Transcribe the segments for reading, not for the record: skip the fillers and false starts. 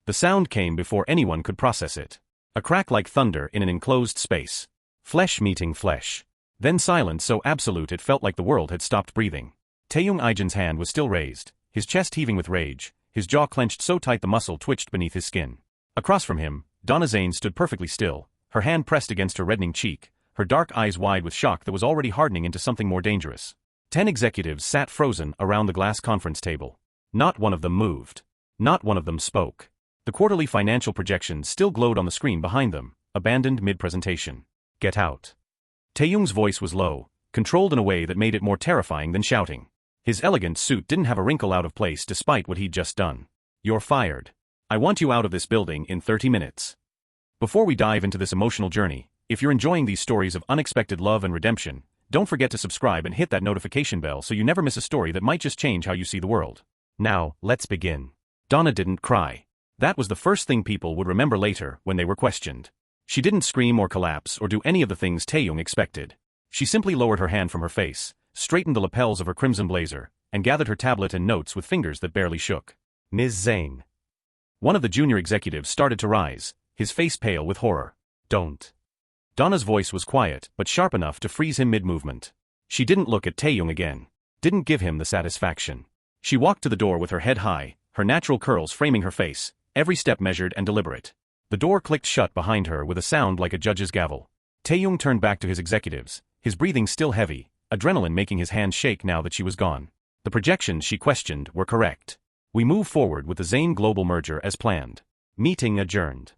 The sound came before anyone could process it. A crack like thunder in an enclosed space. Flesh meeting flesh. Then silence so absolute it felt like the world had stopped breathing. Taehyung Ijin's hand was still raised, his chest heaving with rage, his jaw clenched so tight the muscle twitched beneath his skin. Across from him, Donna Zayn stood perfectly still, her hand pressed against her reddening cheek, her dark eyes wide with shock that was already hardening into something more dangerous. 10 executives sat frozen around the glass conference table. Not one of them moved. Not one of them spoke. The quarterly financial projections still glowed on the screen behind them, abandoned mid-presentation. Get out. Taehyung's voice was low, controlled in a way that made it more terrifying than shouting. His elegant suit didn't have a wrinkle out of place despite what he'd just done. You're fired. I want you out of this building in 30 minutes. Before we dive into this emotional journey, if you're enjoying these stories of unexpected love and redemption, don't forget to subscribe and hit that notification bell so you never miss a story that might just change how you see the world. Now, let's begin. Donna didn't cry. That was the first thing people would remember later when they were questioned. She didn't scream or collapse or do any of the things Taehyung expected. She simply lowered her hand from her face, straightened the lapels of her crimson blazer, and gathered her tablet and notes with fingers that barely shook. Ms. Zayn. One of the junior executives started to rise, his face pale with horror. Don't. Donna's voice was quiet but sharp enough to freeze him mid-movement. She didn't look at Taehyung again. Didn't give him the satisfaction. She walked to the door with her head high, her natural curls framing her face, every step measured and deliberate. The door clicked shut behind her with a sound like a judge's gavel. Taehyung turned back to his executives, his breathing still heavy, adrenaline making his hands shake now that she was gone. The projections she questioned were correct. We move forward with the Zayn Global merger as planned. Meeting adjourned.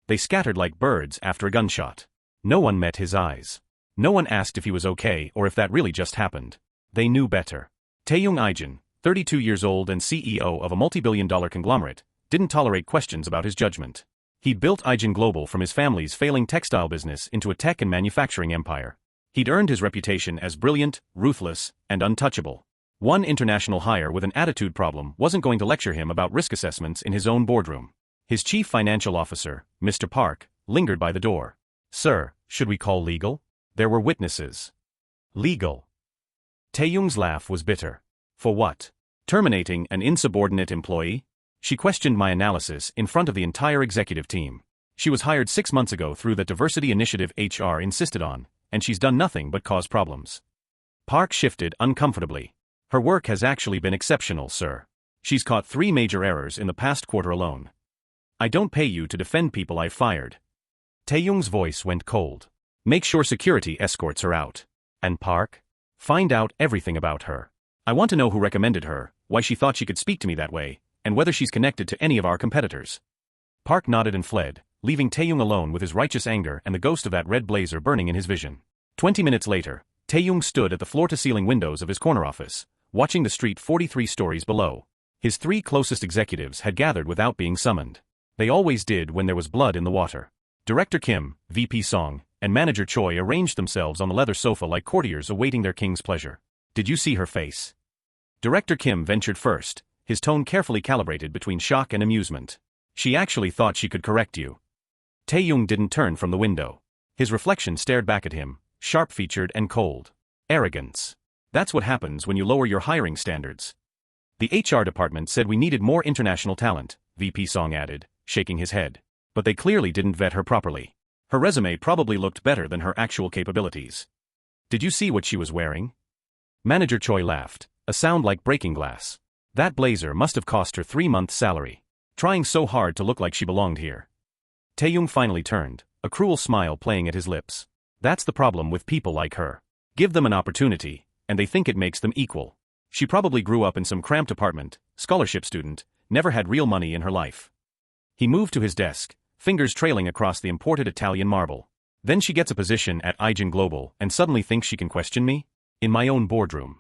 They scattered like birds after a gunshot. No one met his eyes. No one asked if he was okay or if that really just happened. They knew better. Taehyung Ijin, 32 years old and CEO of a multi-billion-dollar conglomerate, didn't tolerate questions about his judgment. He'd built Ijin Global from his family's failing textile business into a tech and manufacturing empire. He'd earned his reputation as brilliant, ruthless, and untouchable. One international hire with an attitude problem wasn't going to lecture him about risk assessments in his own boardroom. His chief financial officer, Mr. Park, lingered by the door. Sir, should we call legal? There were witnesses. Legal. Taehyung's laugh was bitter. For what? Terminating an insubordinate employee? She questioned my analysis in front of the entire executive team. She was hired 6 months ago through that diversity initiative HR insisted on, and she's done nothing but cause problems. Park shifted uncomfortably. Her work has actually been exceptional, sir. She's caught 3 major errors in the past quarter alone. I don't pay you to defend people I've fired. Taehyung's voice went cold. Make sure security escorts her out. And Park? Find out everything about her. I want to know who recommended her, why she thought she could speak to me that way, and whether she's connected to any of our competitors. Park nodded and fled, leaving Taehyung alone with his righteous anger and the ghost of that red blazer burning in his vision. 20 minutes later, Taehyung stood at the floor-to-ceiling windows of his corner office, watching the street 43 stories below. His 3 closest executives had gathered without being summoned. They always did when there was blood in the water. Director Kim, VP Song, and Manager Choi arranged themselves on the leather sofa like courtiers awaiting their king's pleasure. Did you see her face? Director Kim ventured first, his tone carefully calibrated between shock and amusement. She actually thought she could correct you. Taehyung didn't turn from the window. His reflection stared back at him, sharp-featured and cold. Arrogance. That's what happens when you lower your hiring standards. The HR department said we needed more international talent, VP Song added, shaking his head. But they clearly didn't vet her properly. Her resume probably looked better than her actual capabilities. Did you see what she was wearing? Manager Choi laughed, a sound like breaking glass. That blazer must have cost her 3 months' salary. Trying so hard to look like she belonged here. Taehyung finally turned, a cruel smile playing at his lips. That's the problem with people like her. Give them an opportunity, and they think it makes them equal. She probably grew up in some cramped apartment, scholarship student, never had real money in her life. He moved to his desk, fingers trailing across the imported Italian marble. Then she gets a position at Ijin Global and suddenly thinks she can question me? In my own boardroom.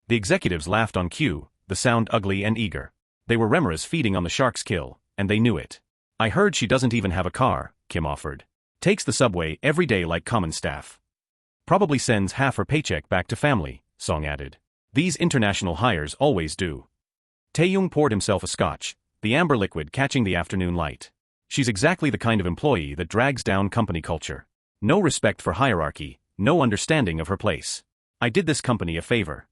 The executives laughed on cue, the sound ugly and eager. They were remoras feeding on the shark's kill, and they knew it. I heard she doesn't even have a car, Kim offered. Takes the subway every day like common staff. Probably sends half her paycheck back to family, Song added. These international hires always do. Taehyung poured himself a scotch, the amber liquid catching the afternoon light. She's exactly the kind of employee that drags down company culture. No respect for hierarchy, no understanding of her place. I did this company a favor.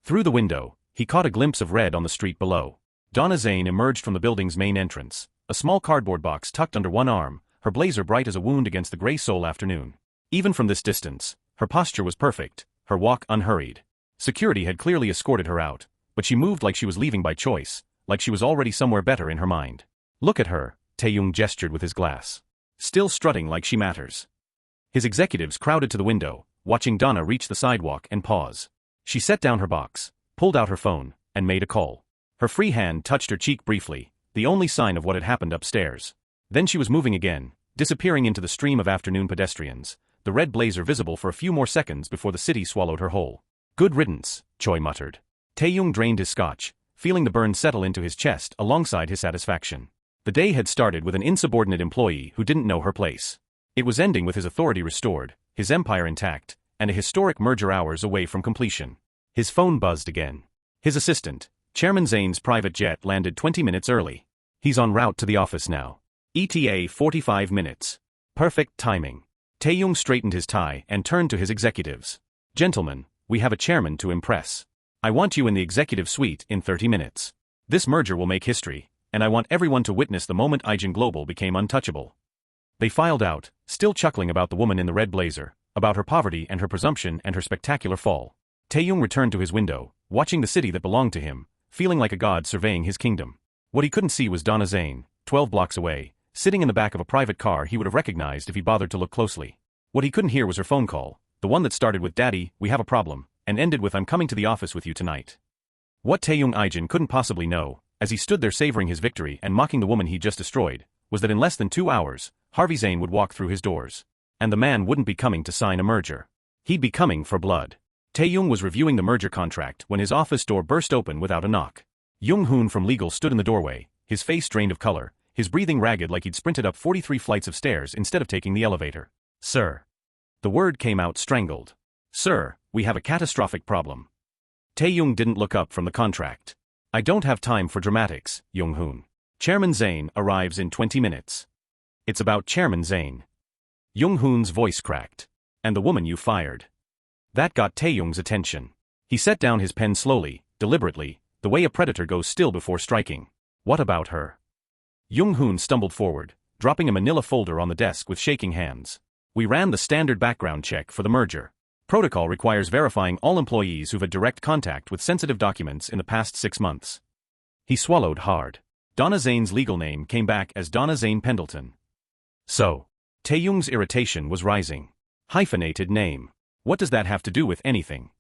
Through the window, he caught a glimpse of red on the street below. Donna Zayn emerged from the building's main entrance, a small cardboard box tucked under one arm, her blazer bright as a wound against the gray Seoul afternoon. Even from this distance, her posture was perfect, her walk unhurried. Security had clearly escorted her out, but she moved like she was leaving by choice, like she was already somewhere better in her mind. Look at her, Taehyung gestured with his glass. Still strutting like she matters. His executives crowded to the window, watching Donna reach the sidewalk and pause. She set down her box, pulled out her phone, and made a call. Her free hand touched her cheek briefly, the only sign of what had happened upstairs. Then she was moving again, disappearing into the stream of afternoon pedestrians, the red blazer visible for a few more seconds before the city swallowed her whole. Good riddance, Choi muttered. Taehyung drained his scotch, feeling the burn settle into his chest alongside his satisfaction. The day had started with an insubordinate employee who didn't know her place. It was ending with his authority restored, his empire intact, and a historic merger hours away from completion. His phone buzzed again. His assistant, Chairman Zayn's private jet, landed 20 minutes early. He's en route to the office now. ETA 45 minutes. Perfect timing. Taehyung straightened his tie and turned to his executives. Gentlemen, we have a chairman to impress. I want you in the executive suite in 30 minutes. This merger will make history, and I want everyone to witness the moment Ijin Global became untouchable. They filed out, still chuckling about the woman in the red blazer, about her poverty and her presumption and her spectacular fall. Taehyung returned to his window, watching the city that belonged to him, feeling like a god surveying his kingdom. What he couldn't see was Donna Zayn, 12 blocks away, sitting in the back of a private car he would have recognized if he bothered to look closely. What he couldn't hear was her phone call, the one that started with "Daddy, we have a problem," and ended with "I'm coming to the office with you tonight." What Taehyung Ijin couldn't possibly know, as he stood there savoring his victory and mocking the woman he'd just destroyed, was that in less than 2 hours, Harvey Zayn would walk through his doors. And the man wouldn't be coming to sign a merger. He'd be coming for blood. Taehyung was reviewing the merger contract when his office door burst open without a knock. Jung-hoon from legal stood in the doorway, his face drained of color, his breathing ragged like he'd sprinted up 43 flights of stairs instead of taking the elevator. "Sir." The word came out strangled. "Sir, we have a catastrophic problem." Taehyung didn't look up from the contract. "I don't have time for dramatics, Jung-hoon. Chairman Zayn arrives in 20 minutes. It's about Chairman Zayn." Jung-hoon's voice cracked. "And the woman you fired." That got Taehyung's attention. He set down his pen slowly, deliberately, the way a predator goes still before striking. "What about her?" Jung-hoon stumbled forward, dropping a manila folder on the desk with shaking hands. "We ran the standard background check for the merger. Protocol requires verifying all employees who've had direct contact with sensitive documents in the past 6 months." He swallowed hard. Donna Zayn's legal name came back as Donna Zayn Pendleton. So, Taehyung's irritation was rising. Hyphenated name. What does that have to do with anything?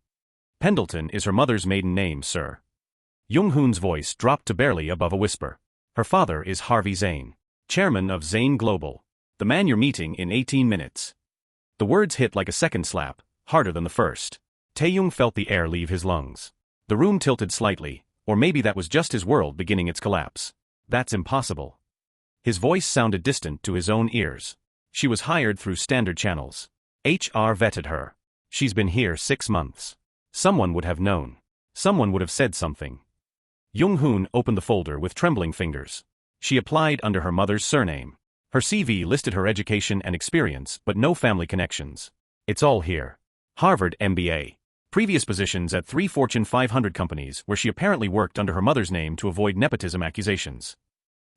Pendleton is her mother's maiden name, sir. Jung-hoon's voice dropped to barely above a whisper. Her father is Harvey Zayn, chairman of Zayn Global. The man you're meeting in 18 minutes. The words hit like a second slap, harder than the first. Taehyung felt the air leave his lungs. The room tilted slightly, or maybe that was just his world beginning its collapse. That's impossible. His voice sounded distant to his own ears. She was hired through standard channels. HR vetted her. She's been here 6 months. Someone would have known. Someone would have said something. Jung-hoon opened the folder with trembling fingers. She applied under her mother's surname. Her CV listed her education and experience, but no family connections. It's all here. Harvard MBA. Previous positions at 3 Fortune 500 companies where she apparently worked under her mother's name to avoid nepotism accusations.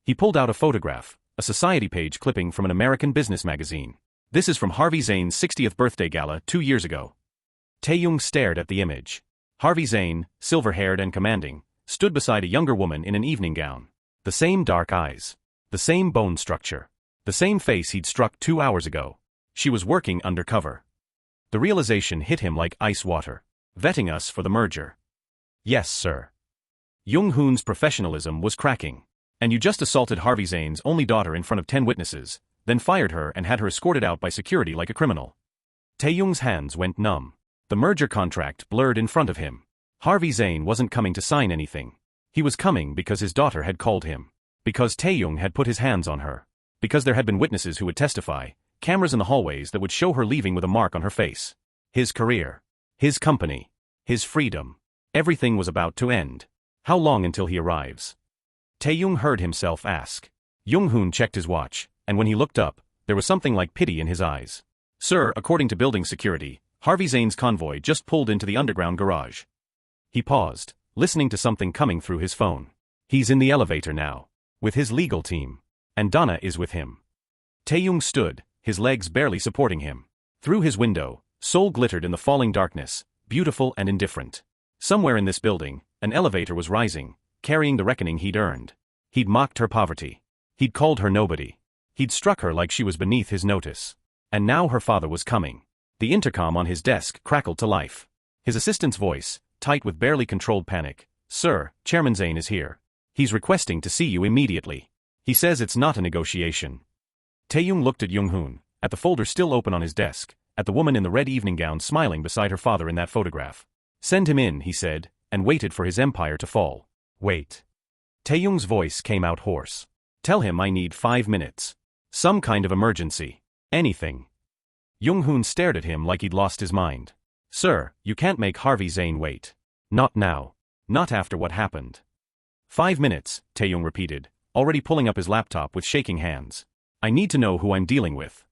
He pulled out a photograph, a society page clipping from an American business magazine. This is from Harvey Zayn's 60th birthday gala 2 years ago. Taehyung stared at the image. Harvey Zayn, silver-haired and commanding, stood beside a younger woman in an evening gown. The same dark eyes. The same bone structure. The same face he'd struck 2 hours ago. She was working undercover. The realization hit him like ice water. Vetting us for the merger. Yes, sir. Jung-hoon's professionalism was cracking. And you just assaulted Harvey Zayn's only daughter in front of 10 witnesses, then fired her and had her escorted out by security like a criminal. Taehyung's hands went numb. The merger contract blurred in front of him. Harvey Zayn wasn't coming to sign anything. He was coming because his daughter had called him. Because Taehyung had put his hands on her. Because there had been witnesses who would testify, cameras in the hallways that would show her leaving with a mark on her face. His career. His company. His freedom. Everything was about to end. How long until he arrives? Taehyung heard himself ask. Jung-hoon checked his watch, and when he looked up, there was something like pity in his eyes. Sir, according to building security, Harvey Zayn's convoy just pulled into the underground garage. He paused, listening to something coming through his phone. He's in the elevator now. With his legal team. And Donna is with him. Taehyung stood, his legs barely supporting him. Through his window, Seoul glittered in the falling darkness, beautiful and indifferent. Somewhere in this building, an elevator was rising, carrying the reckoning he'd earned. He'd mocked her poverty. He'd called her nobody. He'd struck her like she was beneath his notice. And now her father was coming. The intercom on his desk crackled to life. His assistant's voice, tight with barely controlled panic. "Sir, Chairman Zayn is here. He's requesting to see you immediately. He says it's not a negotiation." Taehyung looked at Jung-hoon, at the folder still open on his desk, at the woman in the red evening gown smiling beside her father in that photograph. "Send him in," he said, and waited for his empire to fall. "Wait." Taehyung's voice came out hoarse. "Tell him I need 5 minutes. Some kind of emergency. Anything." Jung-hoon stared at him like he'd lost his mind. "Sir, you can't make Harvey Zayn wait. Not now. Not after what happened." "5 minutes," Taehyung repeated, already pulling up his laptop with shaking hands. "I need to know who I'm dealing with."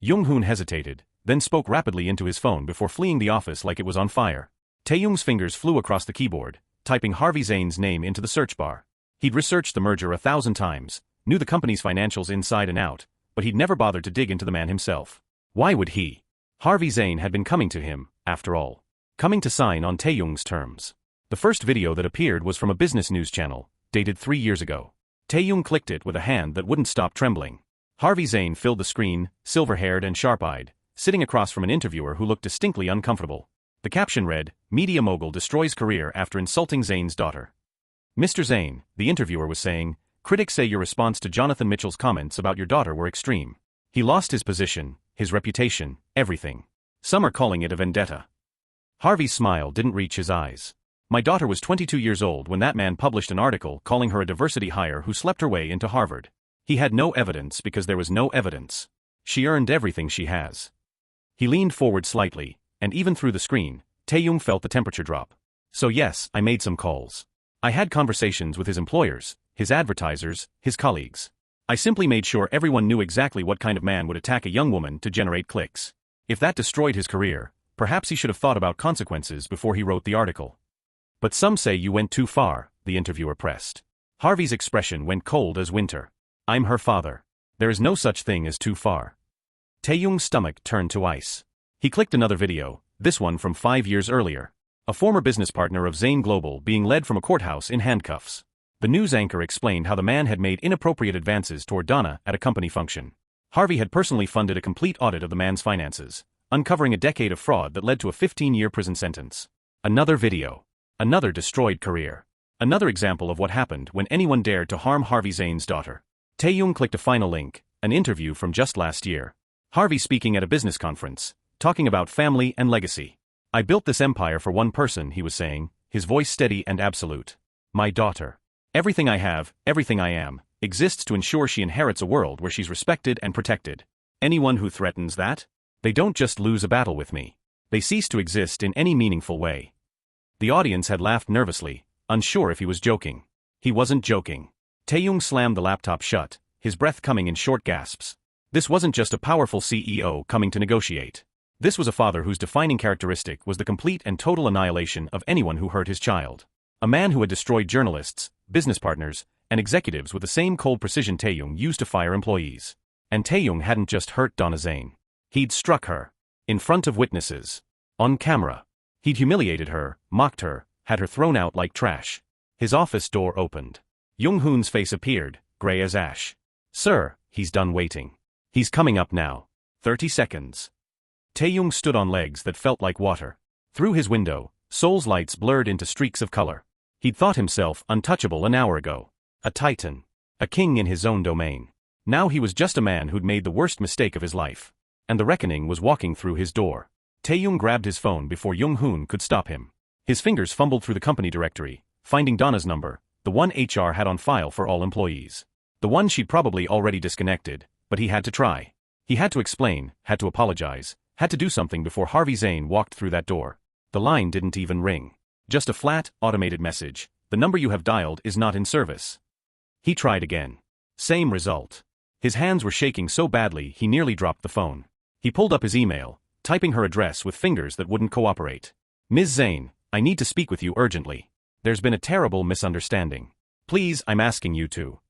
Jung-hoon hesitated, then spoke rapidly into his phone before fleeing the office like it was on fire. Taehyung's fingers flew across the keyboard, typing Harvey Zayn's name into the search bar. He'd researched the merger 1,000 times, knew the company's financials inside and out, but he'd never bothered to dig into the man himself. Why would he? Harvey Zayn had been coming to him, after all. Coming to sign on Taehyung's terms. The first video that appeared was from a business news channel, dated 3 years ago. Taehyung clicked it with a hand that wouldn't stop trembling. Harvey Zayn filled the screen, silver-haired and sharp-eyed, sitting across from an interviewer who looked distinctly uncomfortable. The caption read, "Media mogul destroys career after insulting Zayn's daughter." "Mr. Zayn," the interviewer was saying, "critics say your response to Jonathan Mitchell's comments about your daughter were extreme. He lost his position, his reputation, everything. Some are calling it a vendetta." Harvey's smile didn't reach his eyes. "My daughter was 22 years old when that man published an article calling her a diversity hire who slept her way into Harvard. He had no evidence because there was no evidence. She earned everything she has." He leaned forward slightly, and even through the screen, Taehyung felt the temperature drop. "So yes, I made some calls. I had conversations with his employers, his advertisers, his colleagues. I simply made sure everyone knew exactly what kind of man would attack a young woman to generate clicks. If that destroyed his career, perhaps he should have thought about consequences before he wrote the article." "But some say you went too far," the interviewer pressed. Harvey's expression went cold as winter. "I'm her father. There is no such thing as too far." Taehyung's stomach turned to ice. He clicked another video, this one from 5 years earlier. A former business partner of Zayn Global being led from a courthouse in handcuffs. The news anchor explained how the man had made inappropriate advances toward Donna at a company function. Harvey had personally funded a complete audit of the man's finances, uncovering a decade of fraud that led to a 15-year prison sentence. Another video. Another destroyed career. Another example of what happened when anyone dared to harm Harvey Zayn's daughter. Taehyung clicked a final link, an interview from just last year. Harvey speaking at a business conference, talking about family and legacy. "I built this empire for one person," he was saying, his voice steady and absolute. "My daughter. Everything I have, everything I am, exists to ensure she inherits a world where she's respected and protected. Anyone who threatens that? They don't just lose a battle with me. They cease to exist in any meaningful way." The audience had laughed nervously, unsure if he was joking. He wasn't joking. Taehyung slammed the laptop shut, his breath coming in short gasps. This wasn't just a powerful CEO coming to negotiate. This was a father whose defining characteristic was the complete and total annihilation of anyone who hurt his child. A man who had destroyed journalists, business partners, and executives with the same cold precision Taehyung used to fire employees. And Taehyung hadn't just hurt Donna Zayn. He'd struck her. In front of witnesses. On camera. He'd humiliated her, mocked her, had her thrown out like trash. His office door opened. Jung-hoon's face appeared, gray as ash. "Sir, he's done waiting. He's coming up now. 30 seconds. Taehyung stood on legs that felt like water. Through his window, Seoul's lights blurred into streaks of color. He'd thought himself untouchable an hour ago. A titan. A king in his own domain. Now he was just a man who'd made the worst mistake of his life. And the reckoning was walking through his door. Taehyung grabbed his phone before Jung-hoon could stop him. His fingers fumbled through the company directory, finding Donna's number, the one HR had on file for all employees. The one she'd probably already disconnected, but he had to try. He had to explain, had to apologize, had to do something before Harvey Zayn walked through that door. The line didn't even ring. Just a flat, automated message. "The number you have dialed is not in service." He tried again. Same result. His hands were shaking so badly he nearly dropped the phone. He pulled up his email, typing her address with fingers that wouldn't cooperate. "Ms. Zayn, I need to speak with you urgently. There's been a terrible misunderstanding. Please, I'm asking you to."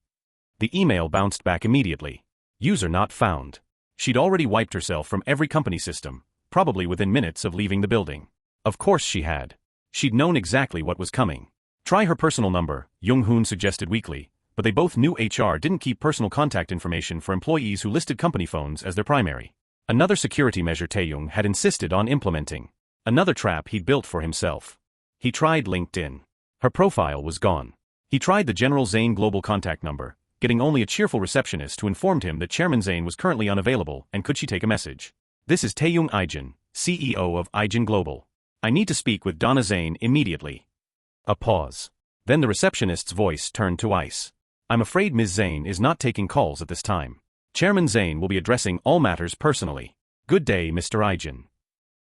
The email bounced back immediately. User not found. She'd already wiped herself from every company system, probably within minutes of leaving the building. Of course she had. She'd known exactly what was coming. Try her personal number, Jung-hoon suggested weakly, but they both knew HR didn't keep personal contact information for employees who listed company phones as their primary. Another security measure Taehyung had insisted on implementing. Another trap he'd built for himself. He tried LinkedIn. Her profile was gone. He tried the General Zayn global contact number, getting only a cheerful receptionist who informed him that Chairman Zayn was currently unavailable and could she take a message. This is Taehyung Ijin, CEO of Ijin Global. I need to speak with Donna Zayn immediately. A pause. Then the receptionist's voice turned to ice. I'm afraid Ms. Zayn is not taking calls at this time. Chairman Zayn will be addressing all matters personally. Good day, Mr. Ijin.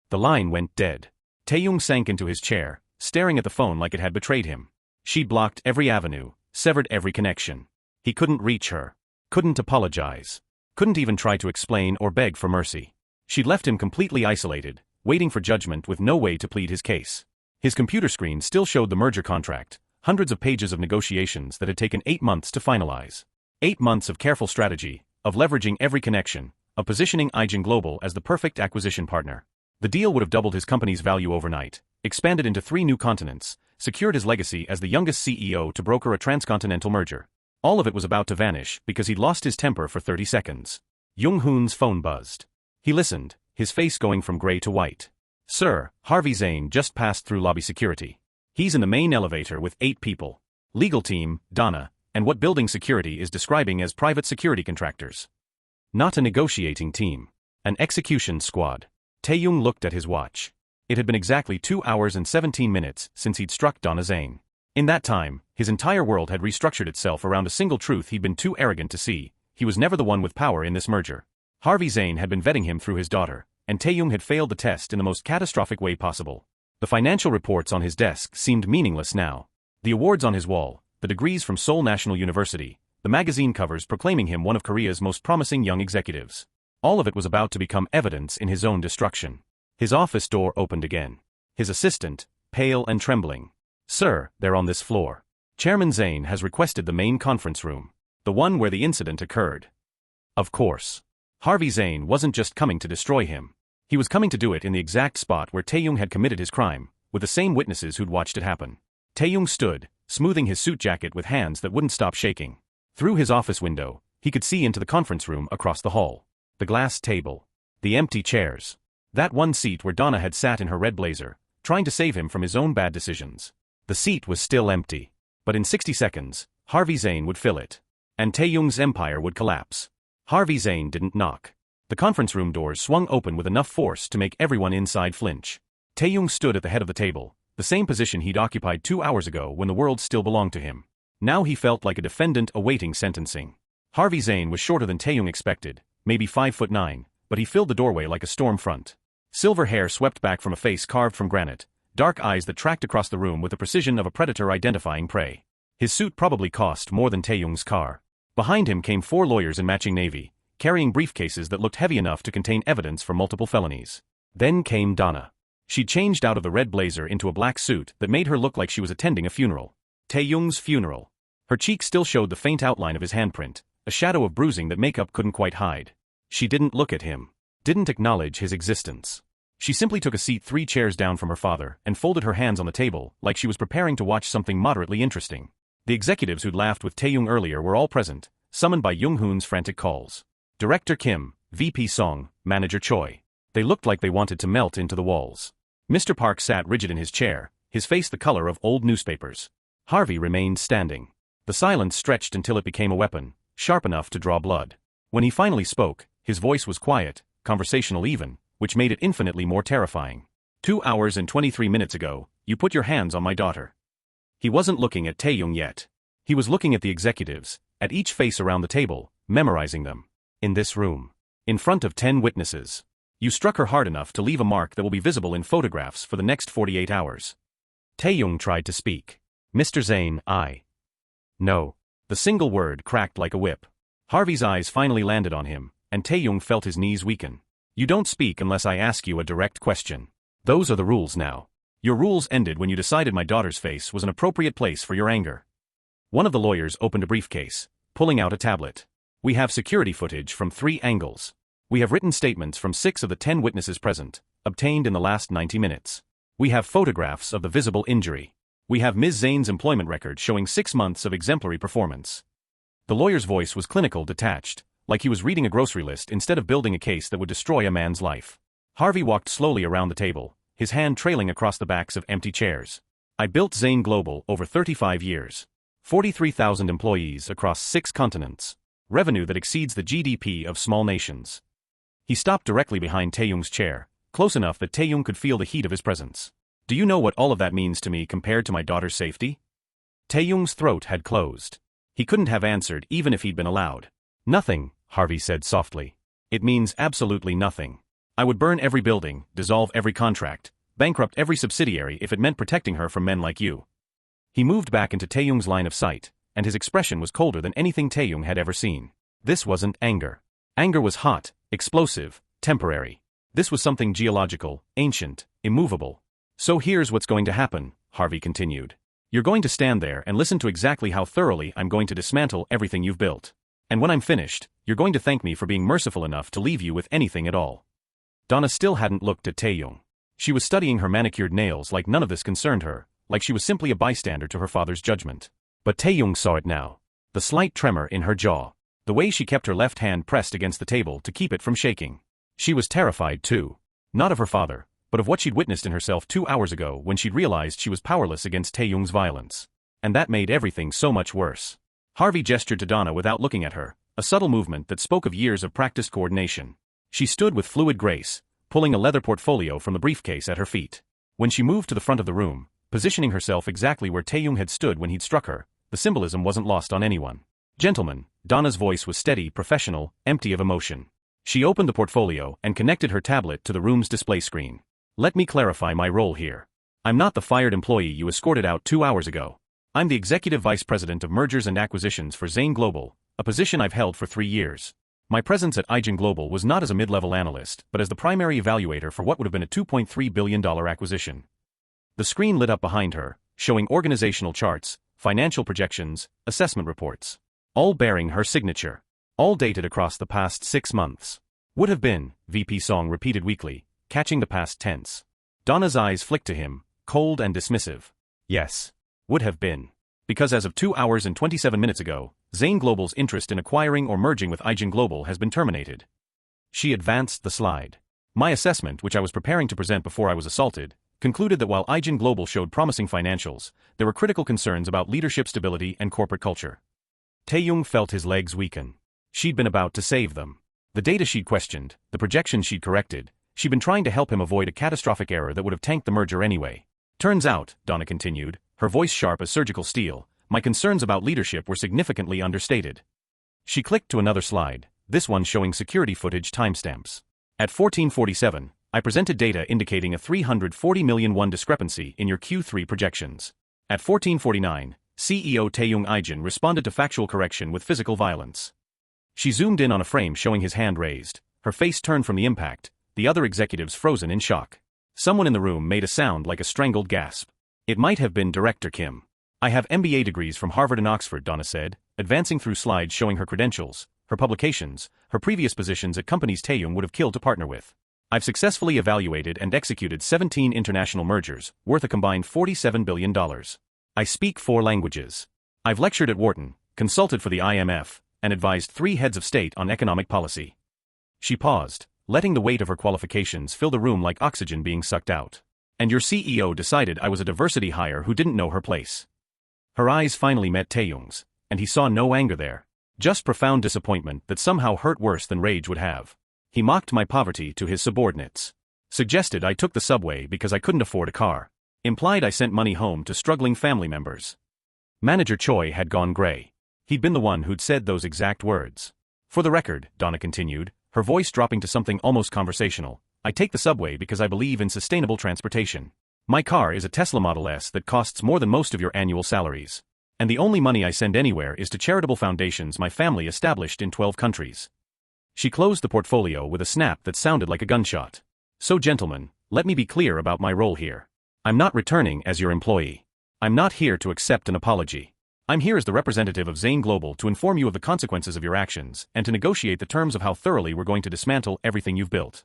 The line went dead. Taehyung sank into his chair, staring at the phone like it had betrayed him. She blocked every avenue, severed every connection. He couldn't reach her. Couldn't apologize. Couldn't even try to explain or beg for mercy. She'd left him completely isolated, waiting for judgment with no way to plead his case. His computer screen still showed the merger contract, hundreds of pages of negotiations that had taken 8 months to finalize. 8 months of careful strategy, of leveraging every connection, of positioning Ijin Global as the perfect acquisition partner. The deal would have doubled his company's value overnight, expanded into 3 new continents, secured his legacy as the youngest CEO to broker a transcontinental merger. All of it was about to vanish because he'd lost his temper for 30 seconds. Jung-hoon's phone buzzed. He listened, his face going from gray to white. Sir, Harvey Zayn just passed through lobby security. He's in the main elevator with 8 people. Legal team, Donna, and what building security is describing as private security contractors. Not a negotiating team. An execution squad. Taehyung looked at his watch. It had been exactly 2 hours and 17 minutes since he'd struck Donna Zayn. In that time, his entire world had restructured itself around a single truth he'd been too arrogant to see. He was never the one with power in this merger. Harvey Zayn had been vetting him through his daughter, and Taehyung had failed the test in the most catastrophic way possible. The financial reports on his desk seemed meaningless now. The awards on his wall, the degrees from Seoul National University, the magazine covers proclaiming him one of Korea's most promising young executives. All of it was about to become evidence in his own destruction. His office door opened again. His assistant, pale and trembling. Sir, they're on this floor. Chairman Zayn has requested the main conference room. The one where the incident occurred. Of course. Harvey Zayn wasn't just coming to destroy him. He was coming to do it in the exact spot where Taehyung had committed his crime, with the same witnesses who'd watched it happen. Taehyung stood, smoothing his suit jacket with hands that wouldn't stop shaking. Through his office window, he could see into the conference room across the hall. The glass table. The empty chairs. That one seat where Donna had sat in her red blazer, trying to save him from his own bad decisions. The seat was still empty. But in 60 seconds, Harvey Zayn would fill it. And Taehyung's empire would collapse. Harvey Zayn didn't knock. The conference room doors swung open with enough force to make everyone inside flinch. Taehyung stood at the head of the table, the same position he'd occupied 2 hours ago when the world still belonged to him. Now he felt like a defendant awaiting sentencing. Harvey Zayn was shorter than Taehyung expected, maybe 5'9", but he filled the doorway like a storm front. Silver hair swept back from a face carved from granite, dark eyes that tracked across the room with the precision of a predator identifying prey. His suit probably cost more than Taehyung's car. Behind him came 4 lawyers in matching navy, carrying briefcases that looked heavy enough to contain evidence for multiple felonies. Then came Donna. She'd changed out of the red blazer into a black suit that made her look like she was attending a funeral. Taehyung's funeral. Her cheek still showed the faint outline of his handprint, a shadow of bruising that makeup couldn't quite hide. She didn't look at him. Didn't acknowledge his existence. She simply took a seat 3 chairs down from her father and folded her hands on the table like she was preparing to watch something moderately interesting. The executives who'd laughed with Taehyung earlier were all present, summoned by Jung-hoon's frantic calls. Director Kim, VP Song, Manager Choi. They looked like they wanted to melt into the walls. Mr. Park sat rigid in his chair, his face the color of old newspapers. Harvey remained standing. The silence stretched until it became a weapon, sharp enough to draw blood. When he finally spoke, his voice was quiet, conversational even, which made it infinitely more terrifying. 2 hours and 23 minutes ago, you put your hands on my daughter. He wasn't looking at Taehyung yet. He was looking at the executives, at each face around the table, memorizing them. In this room. In front of 10 witnesses. You struck her hard enough to leave a mark that will be visible in photographs for the next 48 hours. Taehyung tried to speak. Mr. Zayn, No. The single word cracked like a whip. Harvey's eyes finally landed on him, and Taehyung felt his knees weaken. You don't speak unless I ask you a direct question. Those are the rules now. Your rules ended when you decided my daughter's face was an appropriate place for your anger. One of the lawyers opened a briefcase, pulling out a tablet. We have security footage from 3 angles. We have written statements from 6 of the 10 witnesses present, obtained in the last 90 minutes. We have photographs of the visible injury. We have Ms. Zayn's employment record showing 6 months of exemplary performance. The lawyer's voice was clinical, detached, like he was reading a grocery list instead of building a case that would destroy a man's life. Harvey walked slowly around the table, his hand trailing across the backs of empty chairs. I built Zayn Global over 35 years. 43,000 employees across 6 continents. Revenue that exceeds the GDP of small nations. He stopped directly behind Taehyung's chair, close enough that Taehyung could feel the heat of his presence. Do you know what all of that means to me compared to my daughter's safety? Taehyung's throat had closed. He couldn't have answered even if he'd been allowed. Nothing, Harvey said softly. It means absolutely nothing. I would burn every building, dissolve every contract, bankrupt every subsidiary if it meant protecting her from men like you. He moved back into Taehyung's line of sight, and his expression was colder than anything Taehyung had ever seen. This wasn't anger. Anger was hot, explosive, temporary. This was something geological, ancient, immovable. So here's what's going to happen, Harvey continued. You're going to stand there and listen to exactly how thoroughly I'm going to dismantle everything you've built. And when I'm finished, you're going to thank me for being merciful enough to leave you with anything at all. Donna still hadn't looked at Taehyung. She was studying her manicured nails like none of this concerned her, like she was simply a bystander to her father's judgment. But Taehyung saw it now. The slight tremor in her jaw. The way she kept her left hand pressed against the table to keep it from shaking. She was terrified too. Not of her father, but of what she'd witnessed in herself 2 hours ago when she'd realized she was powerless against Taehyung's violence. And that made everything so much worse. Harvey gestured to Donna without looking at her, a subtle movement that spoke of years of practiced coordination. She stood with fluid grace, pulling a leather portfolio from the briefcase at her feet. When she moved to the front of the room, positioning herself exactly where Taehyung had stood when he'd struck her, the symbolism wasn't lost on anyone. Gentlemen, Donna's voice was steady, professional, empty of emotion. She opened the portfolio and connected her tablet to the room's display screen. Let me clarify my role here. I'm not the fired employee you escorted out 2 hours ago. I'm the Executive Vice President of Mergers and Acquisitions for Zayn Global, a position I've held for 3 years. My presence at Ijin Global was not as a mid-level analyst, but as the primary evaluator for what would have been a $2.3 billion acquisition. The screen lit up behind her, showing organizational charts, financial projections, assessment reports. All bearing her signature. All dated across the past 6 months. Would have been, VP Song repeated weakly, catching the past tense. Donna's eyes flicked to him, cold and dismissive. Yes. Would have been. Because as of 2 hours and 27 minutes ago, Zayn Global's interest in acquiring or merging with Ijin Global has been terminated. She advanced the slide. My assessment, which I was preparing to present before I was assaulted, concluded that while Ijin Global showed promising financials, there were critical concerns about leadership stability and corporate culture. Taehyung felt his legs weaken. She'd been about to save them. The data she'd questioned, the projections she'd corrected, she'd been trying to help him avoid a catastrophic error that would have tanked the merger anyway. Turns out, Donna continued, her voice sharp as surgical steel, my concerns about leadership were significantly understated. She clicked to another slide, this one showing security footage timestamps. At 14:47, I presented data indicating a 340 million won discrepancy in your Q3 projections. At 14:49, CEO Taehyung Ijin responded to factual correction with physical violence. She zoomed in on a frame showing his hand raised, her face turned from the impact, the other executives frozen in shock. Someone in the room made a sound like a strangled gasp. It might have been Director Kim. I have MBA degrees from Harvard and Oxford, Donna said, advancing through slides showing her credentials, her publications, her previous positions at companies Taehyung would have killed to partner with. I've successfully evaluated and executed 17 international mergers, worth a combined $47 billion. I speak 4 languages. I've lectured at Wharton, consulted for the IMF, and advised 3 heads of state on economic policy. She paused, letting the weight of her qualifications fill the room like oxygen being sucked out. And your CEO decided I was a diversity hire who didn't know her place. Her eyes finally met Taehyung's, and he saw no anger there. Just profound disappointment that somehow hurt worse than rage would have. He mocked my poverty to his subordinates. Suggested I took the subway because I couldn't afford a car. Implied I sent money home to struggling family members. Manager Choi had gone gray. He'd been the one who'd said those exact words. For the record, Donna continued, her voice dropping to something almost conversational, I take the subway because I believe in sustainable transportation. My car is a Tesla Model S that costs more than most of your annual salaries. And the only money I send anywhere is to charitable foundations my family established in 12 countries. She closed the portfolio with a snap that sounded like a gunshot. So gentlemen, let me be clear about my role here. I'm not returning as your employee. I'm not here to accept an apology. I'm here as the representative of Zayn Global to inform you of the consequences of your actions and to negotiate the terms of how thoroughly we're going to dismantle everything you've built.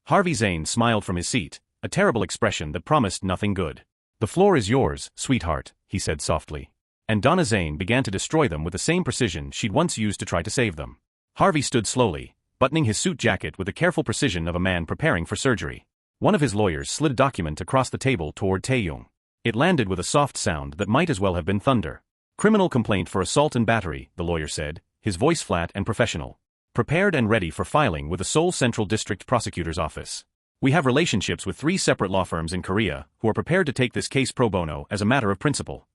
Harvey Zayn smiled from his seat, a terrible expression that promised nothing good. The floor is yours, sweetheart, he said softly. And Donna Zayn began to destroy them with the same precision she'd once used to try to save them. Harvey stood slowly, buttoning his suit jacket with the careful precision of a man preparing for surgery. One of his lawyers slid a document across the table toward Taehyung. It landed with a soft sound that might as well have been thunder. Criminal complaint for assault and battery, the lawyer said, his voice flat and professional. Prepared and ready for filing with the Seoul Central District Prosecutor's Office. We have relationships with 3 separate law firms in Korea who are prepared to take this case pro bono as a matter of principle.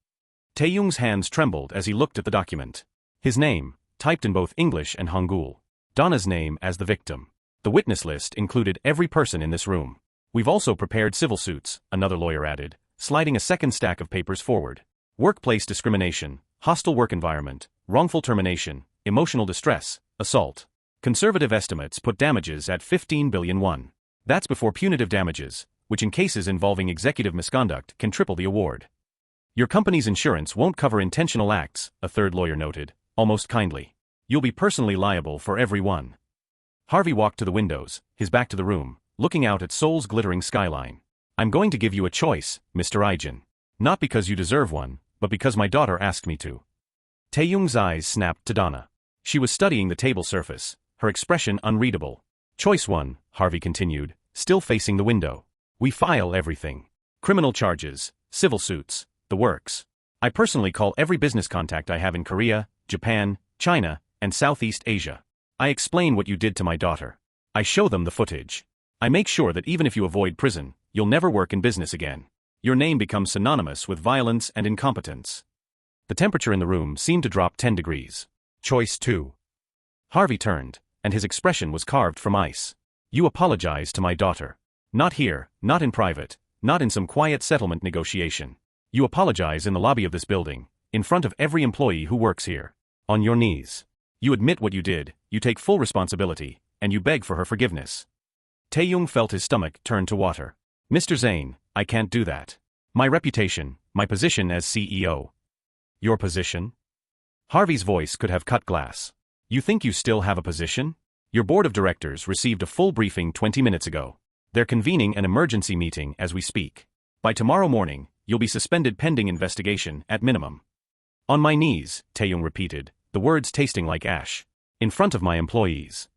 Taehyung's hands trembled as he looked at the document. His name, typed in both English and Hangul. Donna's name as the victim. The witness list included every person in this room. We've also prepared civil suits, another lawyer added, sliding a second stack of papers forward. Workplace discrimination, hostile work environment, wrongful termination, emotional distress, assault. Conservative estimates put damages at 15 billion won. That's before punitive damages, which in cases involving executive misconduct can triple the award. Your company's insurance won't cover intentional acts, a third lawyer noted, almost kindly. You'll be personally liable for every one. Harvey walked to the windows, his back to the room, looking out at Seoul's glittering skyline. I'm going to give you a choice, Mr. Ijin. Not because you deserve one, but because my daughter asked me to. Taehyung's eyes snapped to Donna. She was studying the table surface, her expression unreadable. Choice 1, Harvey continued, still facing the window. We file everything. Criminal charges, civil suits, the works. I personally call every business contact I have in Korea, Japan, China, and Southeast Asia. I explain what you did to my daughter. I show them the footage. I make sure that even if you avoid prison, you'll never work in business again. Your name becomes synonymous with violence and incompetence. The temperature in the room seemed to drop 10 degrees. Choice 2. Harvey turned, and his expression was carved from ice. You apologize to my daughter. Not here, not in private, not in some quiet settlement negotiation. You apologize in the lobby of this building, in front of every employee who works here. On your knees. You admit what you did, you take full responsibility, and you beg for her forgiveness. Taehyung felt his stomach turn to water. Mr. Zayn, I can't do that. My reputation, my position as CEO. Your position? Harvey's voice could have cut glass. You think you still have a position? Your board of directors received a full briefing 20 minutes ago. They're convening an emergency meeting as we speak. By tomorrow morning, you'll be suspended pending investigation at minimum. On my knees, Taehyung repeated, the words tasting like ash. In front of my employees.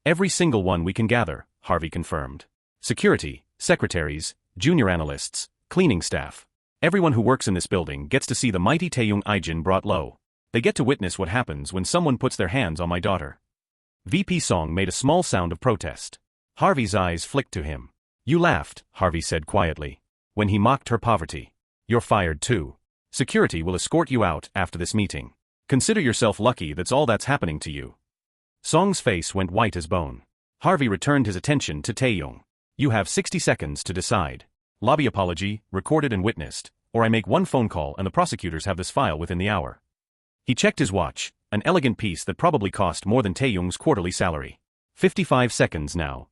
Every single one we can gather, Harvey confirmed. Security, secretaries, junior analysts, cleaning staff. Everyone who works in this building gets to see the mighty Taehyung Ijin brought low. They get to witness what happens when someone puts their hands on my daughter. VP Song made a small sound of protest. Harvey's eyes flicked to him. You laughed, Harvey said quietly, when he mocked her poverty. You're fired too. Security will escort you out after this meeting. Consider yourself lucky that's all that's happening to you. Song's face went white as bone. Harvey returned his attention to Taehyung. You have 60 seconds to decide. Lobby apology, recorded and witnessed, or I make one phone call and the prosecutors have this file within the hour. He checked his watch, an elegant piece that probably cost more than Taehyung's quarterly salary. 55 seconds now.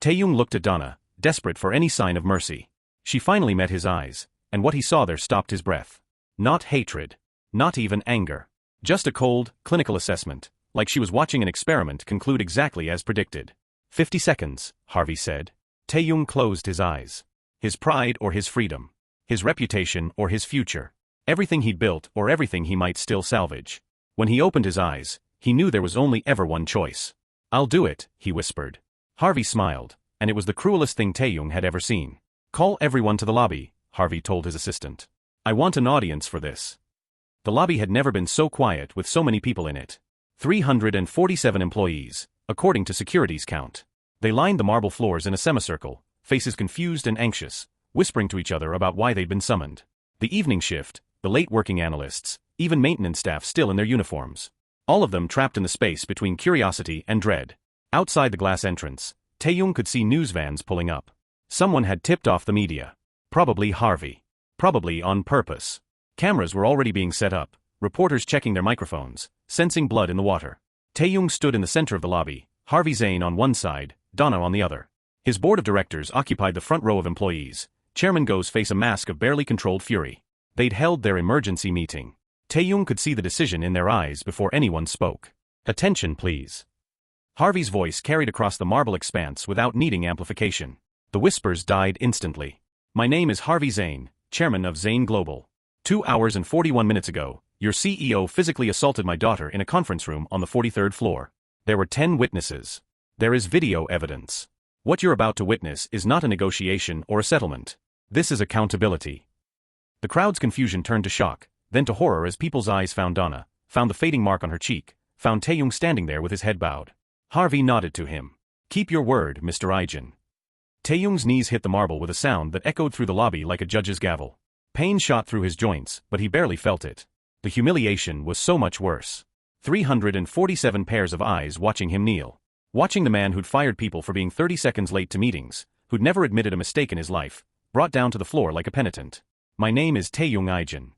Taehyung looked at Donna, desperate for any sign of mercy. She finally met his eyes, and what he saw there stopped his breath. Not hatred. Not even anger. Just a cold, clinical assessment, like she was watching an experiment conclude exactly as predicted. 50 seconds, Harvey said. Taehyung closed his eyes. His pride or his freedom. His reputation or his future. Everything he'd built or everything he might still salvage. When he opened his eyes, he knew there was only ever one choice. I'll do it, he whispered. Harvey smiled, and it was the cruelest thing Taehyung had ever seen. Call everyone to the lobby, Harvey told his assistant. I want an audience for this. The lobby had never been so quiet with so many people in it. 347 employees, according to security's count. They lined the marble floors in a semicircle, faces confused and anxious, whispering to each other about why they'd been summoned. The evening shift, the late working analysts, even maintenance staff still in their uniforms. All of them trapped in the space between curiosity and dread. Outside the glass entrance, Taehyung could see news vans pulling up. Someone had tipped off the media. Probably Harvey. Probably on purpose. Cameras were already being set up, reporters checking their microphones, sensing blood in the water. Taehyung stood in the center of the lobby, Harvey Zayn on one side, Donna on the other. His board of directors occupied the front row of employees. Chairman Go's face a mask of barely controlled fury. They'd held their emergency meeting. Taehyung could see the decision in their eyes before anyone spoke. "Attention, please." Harvey's voice carried across the marble expanse without needing amplification. The whispers died instantly. "My name is Harvey Zayn, chairman of Zayn Global. 2 hours and 41 minutes ago, your CEO physically assaulted my daughter in a conference room on the 43rd floor. There were 10 witnesses. There is video evidence. What you're about to witness is not a negotiation or a settlement. This is accountability." The crowd's confusion turned to shock, then to horror as people's eyes found Donna, found the fading mark on her cheek, found Taehyung standing there with his head bowed. Harvey nodded to him. "Keep your word, Mr. Ijin." Taehyung's knees hit the marble with a sound that echoed through the lobby like a judge's gavel. Pain shot through his joints, but he barely felt it. The humiliation was so much worse. 347 pairs of eyes watching him kneel. Watching the man who'd fired people for being 30 seconds late to meetings, who'd never admitted a mistake in his life, brought down to the floor like a penitent. "My name is Taehyung Ijin."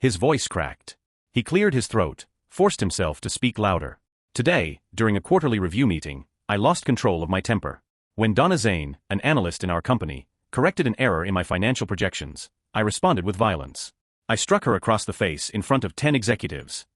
His voice cracked. He cleared his throat, forced himself to speak louder. "Today, during a quarterly review meeting, I lost control of my temper. When Donna Zayn, an analyst in our company, corrected an error in my financial projections, I responded with violence. I struck her across the face in front of 10 executives."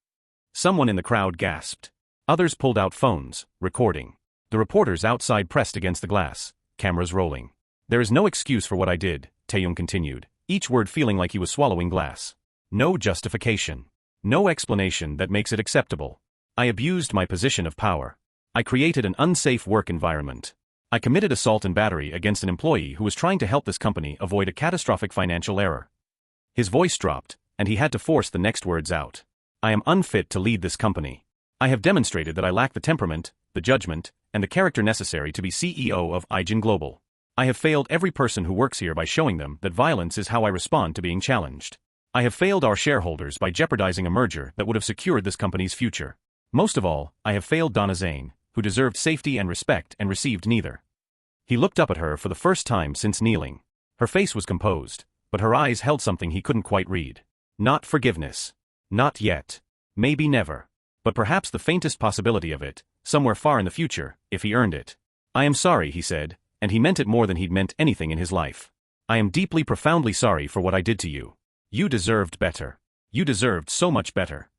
Someone in the crowd gasped. Others pulled out phones, recording. The reporters outside pressed against the glass, cameras rolling. "There is no excuse for what I did," Taehyung continued, each word feeling like he was swallowing glass. "No justification. No explanation that makes it acceptable. I abused my position of power. I created an unsafe work environment. I committed assault and battery against an employee who was trying to help this company avoid a catastrophic financial error." His voice dropped, and he had to force the next words out. "I am unfit to lead this company. I have demonstrated that I lack the temperament, the judgment, and the character necessary to be CEO of Ijin Global. I have failed every person who works here by showing them that violence is how I respond to being challenged. I have failed our shareholders by jeopardizing a merger that would have secured this company's future. Most of all, I have failed Donna Zayn, who deserved safety and respect and received neither." He looked up at her for the first time since kneeling. Her face was composed, but her eyes held something he couldn't quite read. Not forgiveness. Not yet. Maybe never. But perhaps the faintest possibility of it, somewhere far in the future, if he earned it. "I am sorry," he said, and he meant it more than he'd meant anything in his life. "I am deeply, profoundly sorry for what I did to you. You deserved better. You deserved so much better."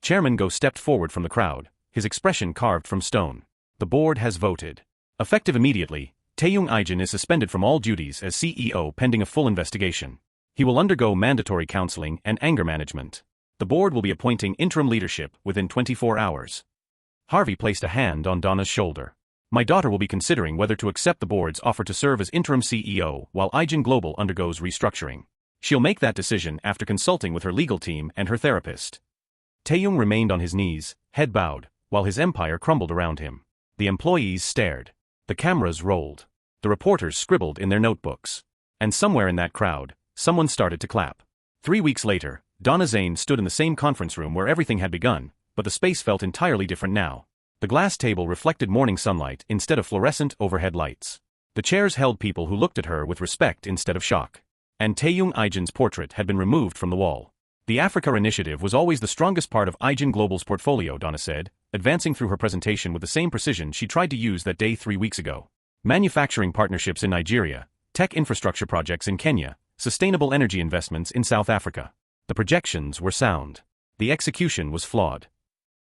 Chairman Go stepped forward from the crowd, his expression carved from stone. "The board has voted. Effective immediately, Taehyung Ijin is suspended from all duties as CEO pending a full investigation. He will undergo mandatory counseling and anger management. The board will be appointing interim leadership within 24 hours. Harvey placed a hand on Donna's shoulder. "My daughter will be considering whether to accept the board's offer to serve as interim CEO while Ijin Global undergoes restructuring. She'll make that decision after consulting with her legal team and her therapist." Taehyung remained on his knees, head bowed, while his empire crumbled around him. The employees stared. The cameras rolled. The reporters scribbled in their notebooks. And somewhere in that crowd, someone started to clap. 3 weeks later, Donna Zayn stood in the same conference room where everything had begun, but the space felt entirely different now. The glass table reflected morning sunlight instead of fluorescent overhead lights. The chairs held people who looked at her with respect instead of shock. And Taehyung Ijin's portrait had been removed from the wall. "The Africa initiative was always the strongest part of Ijin Global's portfolio," Donna said, advancing through her presentation with the same precision she tried to use that day 3 weeks ago. "Manufacturing partnerships in Nigeria, tech infrastructure projects in Kenya, sustainable energy investments in South Africa. The projections were sound. The execution was flawed."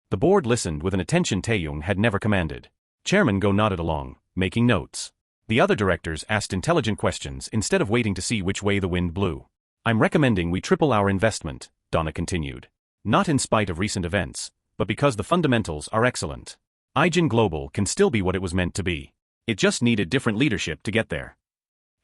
The board listened with an attention Taehyung had never commanded. Chairman Go nodded along, making notes. The other directors asked intelligent questions instead of waiting to see which way the wind blew. "I'm recommending we triple our investment," Donna continued. "Not in spite of recent events, but because the fundamentals are excellent. Ijin Global can still be what it was meant to be. It just needed different leadership to get there."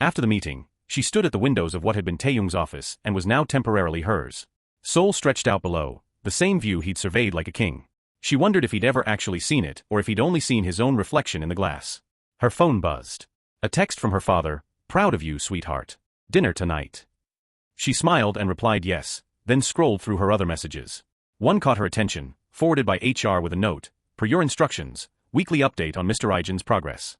After the meeting, she stood at the windows of what had been Taehyung's office and was now temporarily hers. Seoul stretched out below, the same view he'd surveyed like a king. She wondered if he'd ever actually seen it or if he'd only seen his own reflection in the glass. Her phone buzzed. A text from her father, "Proud of you, sweetheart. Dinner tonight." She smiled and replied yes, then scrolled through her other messages. One caught her attention, forwarded by HR with a note, "Per your instructions, weekly update on Mr. Ijin's progress."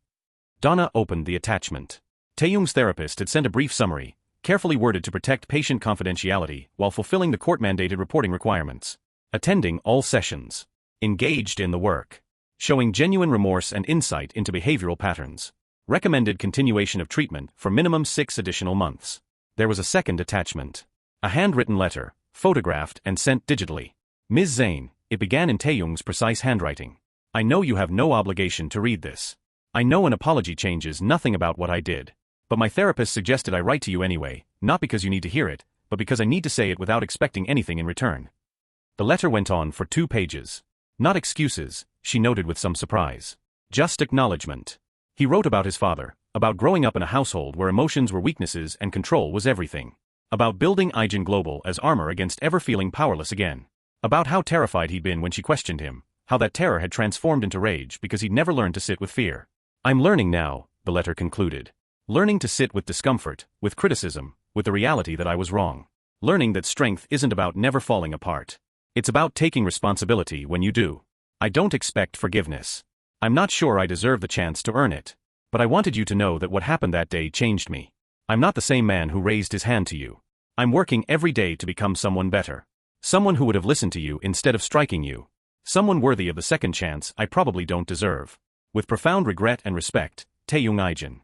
Donna opened the attachment. Taehyung's therapist had sent a brief summary, carefully worded to protect patient confidentiality while fulfilling the court-mandated reporting requirements. Attending all sessions. Engaged in the work. Showing genuine remorse and insight into behavioral patterns. Recommended continuation of treatment for minimum 6 additional months. There was a second attachment. A handwritten letter, photographed and sent digitally. Ms. Zayn, it began in Taehyung's precise handwriting. I know you have no obligation to read this. I know an apology changes nothing about what I did. But my therapist suggested I write to you anyway, not because you need to hear it, but because I need to say it without expecting anything in return. The letter went on for 2 pages. Not excuses, she noted with some surprise. Just acknowledgement. He wrote about his father, about growing up in a household where emotions were weaknesses and control was everything. About building Ijin Global as armor against ever feeling powerless again. About how terrified he'd been when she questioned him, how that terror had transformed into rage because he'd never learned to sit with fear. I'm learning now, the letter concluded. Learning to sit with discomfort, with criticism, with the reality that I was wrong. Learning that strength isn't about never falling apart. It's about taking responsibility when you do. I don't expect forgiveness. I'm not sure I deserve the chance to earn it. But I wanted you to know that what happened that day changed me. I'm not the same man who raised his hand to you. I'm working every day to become someone better. Someone who would have listened to you instead of striking you. Someone worthy of the second chance I probably don't deserve. With profound regret and respect, Taehyung Ijin.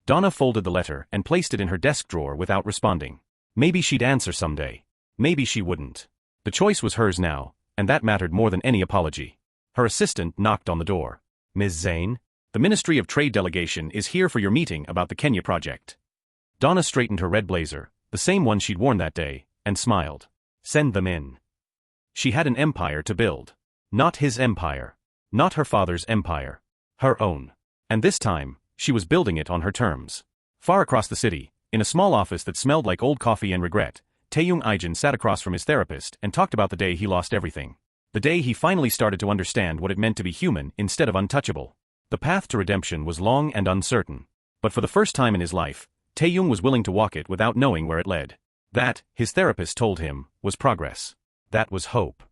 Donna folded the letter and placed it in her desk drawer without responding. Maybe she'd answer someday. Maybe she wouldn't. The choice was hers now, and that mattered more than any apology. Her assistant knocked on the door. Ms. Zayn? The Ministry of Trade delegation is here for your meeting about the Kenya project. Donna straightened her red blazer, the same one she'd worn that day, and smiled. Send them in. She had an empire to build. Not his empire. Not her father's empire. Her own. And this time, she was building it on her terms. Far across the city, in a small office that smelled like old coffee and regret, Taehyung Ijin sat across from his therapist and talked about the day he lost everything. The day he finally started to understand what it meant to be human instead of untouchable. The path to redemption was long and uncertain. But for the first time in his life, Taehyung was willing to walk it without knowing where it led. That, his therapist told him, was progress. That was hope.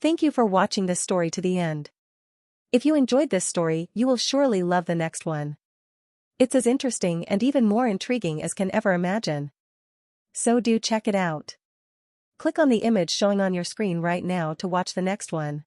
Thank you for watching this story to the end. If you enjoyed this story, you will surely love the next one. It's as interesting and even more intriguing as can ever imagine. So do check it out. Click on the image showing on your screen right now to watch the next one.